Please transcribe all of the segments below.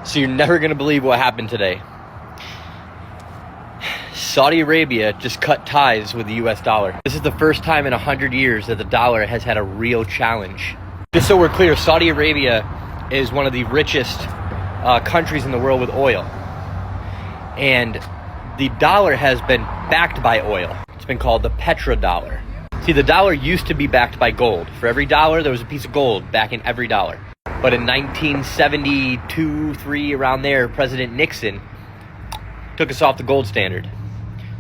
So you're never going to believe what happened today. Saudi Arabia just cut ties with the US dollar. This is the first time in 100 years that the dollar has had a real challenge. Just so we're clear, Saudi Arabia is one of the richest countries in the world with oil. And the dollar has been backed by oil. It's been called the Petra Dollar. See, the dollar used to be backed by gold. For every dollar, there was a piece of gold backing every dollar. But in 1972, 3, around there, President Nixon took us off the gold standard.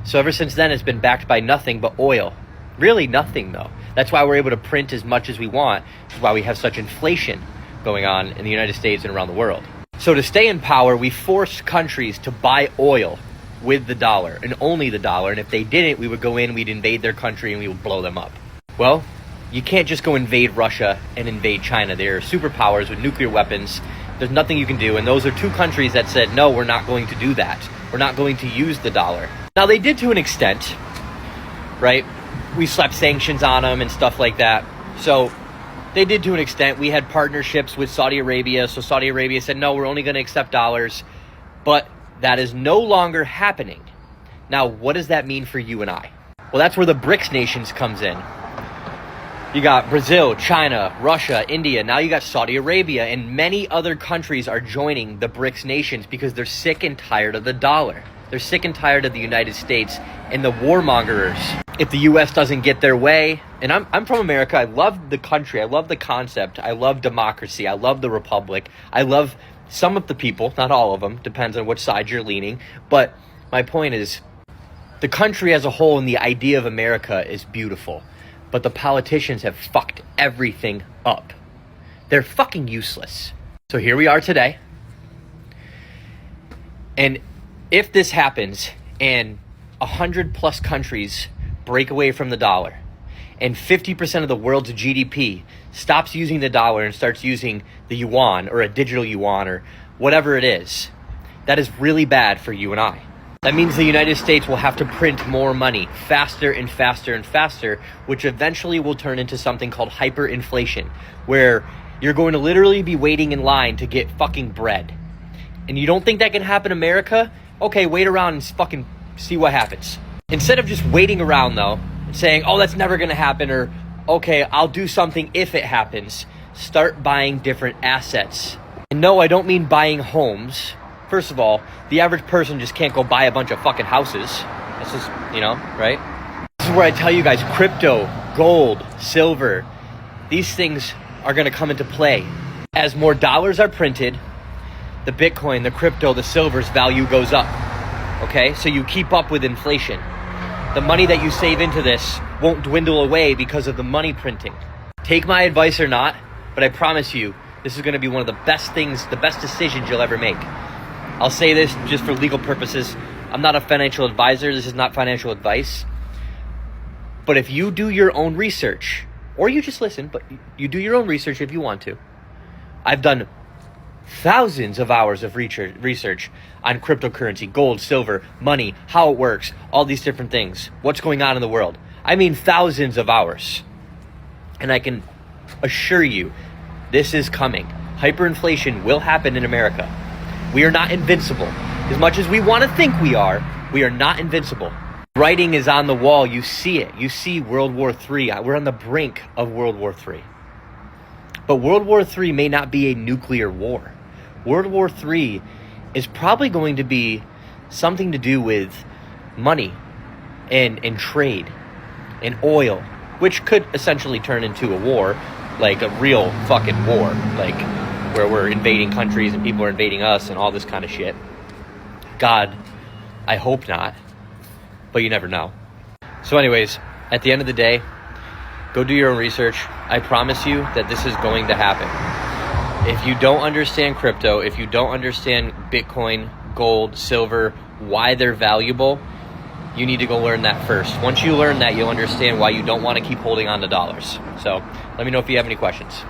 So ever since then, it's been backed by nothing but oil. Really nothing, though. That's why we're able to print as much as we want. That's why we have such inflation going on in the United States and around the world. So to stay in power, we forced countries to buy oil with the dollar, and only the dollar. And if they didn't, we would go in, we'd invade their country, and we would blow them up. Well, you can't just go invade Russia and invade China. They're superpowers with nuclear weapons. There's nothing you can do. And those are two countries that said, no, we're not going to do that. We're not going to use the dollar. Now, they did to an extent, right? We slapped sanctions on them and stuff like that. So they did to an extent. We had partnerships with Saudi Arabia. So Saudi Arabia said, no, we're only going to accept dollars. But that is no longer happening. Now, what does that mean for you and I? Well, that's where the BRICs nations comes in. You got Brazil, China, Russia, India. Now you got Saudi Arabia, and many other countries are joining the BRICS nations because they're sick and tired of the dollar. They're sick and tired of the United States and the warmongers. If the U.S. doesn't get their way, and I'm from America, I love the country, I love the concept, I love democracy, I love the republic, I love some of the people, not all of them, depends on which side you're leaning. But my point is, the country as a whole and the idea of America is beautiful. But the politicians have fucked everything up. They're fucking useless. So here we are today. And if this happens and 100+ countries break away from the dollar and 50% of the world's GDP stops using the dollar and starts using the yuan or a digital yuan or whatever it is, that is really bad for you and I. That means the United States will have to print more money faster and faster and faster, which eventually will turn into something called hyperinflation, where you're going to literally be waiting in line to get fucking bread. And you don't think that can happen in America? Okay, wait around and fucking see what happens. Instead of just waiting around, though, and saying, oh, that's never going to happen, or, okay, I'll do something if it happens, start buying different assets. And no, I don't mean buying homes. First of all, the average person just can't go buy a bunch of fucking houses. That's just, right? This is where I tell you guys, crypto, gold, silver, these things are going to come into play. As more dollars are printed, the Bitcoin, the crypto, the silver's value goes up. Okay? So you keep up with inflation. The money that you save into this won't dwindle away because of the money printing. Take my advice or not, but I promise you, this is going to be one of the best things, the best decisions you'll ever make. I'll say this just for legal purposes. I'm not a financial advisor. This is not financial advice. But if you do your own research, or you just listen, but you do your own research if you want to. I've done thousands of hours of research on cryptocurrency, gold, silver, money, how it works, all these different things, what's going on in the world. I mean thousands of hours. And I can assure you, this is coming. Hyperinflation will happen in America. We are not invincible. As much as we want to think we are not invincible. Writing is on the wall. You see it. You see World War III. We're on the brink of World War III. But World War III may not be a nuclear war. World War III is probably going to be something to do with money and trade and oil, which could essentially turn into a war, like a real fucking war, like where we're invading countries and people are invading us and all this kind of shit. God, I hope not, but you never know. So anyways, at the end of the day, go do your own research. I promise you that this is going to happen. If you don't understand crypto, if you don't understand Bitcoin, gold, silver, why they're valuable, you need to go learn that first. Once you learn that, you'll understand why you don't want to keep holding on to dollars. So let me know if you have any questions.